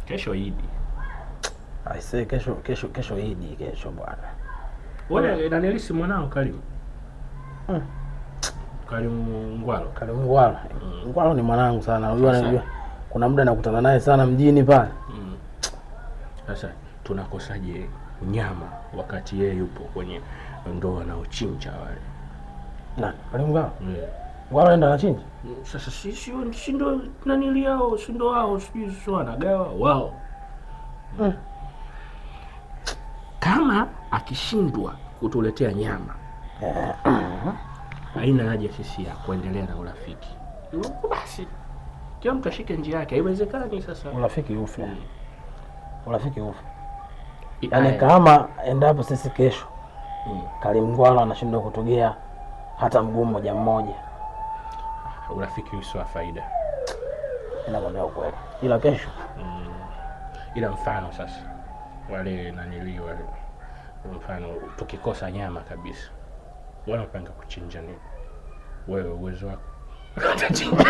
Kesho Idi. Aisee, kesho Idi kesho bwana. Wewe Danielisi mwanao Karimu. Karimu Ngwalo. Ngwalo ni mwanangu sana. Unajua kuna muda nakutana naye sana mjini pale. Sasa tunakosaje nyama wakati yeye yupo kwenye ndoa na uchinja wale? Na Karimu Ngwalo? Ngwalo enda anachinja? Sasa si ndo nani yao, si ndo wao, sio wanagawa wao. Kama akishindwa kutuletea nyama, haina haja sisi ya kuendelea na urafiki. Basi kila mtu ashike njia yake. Haiwezekani sasa urafiki ufe. Yaani kama endapo sisi kesho Karimu Ngwalo anashindwa kutugea hata mguu mmoja, urafiki usio faida. Inakwambia ukweli. Ila kesho ila mfano sasa wale nanili wale, mfano tukikosa nyama kabisa, wanapanga kuchinja nini? Wewe uwezo wako utachinja.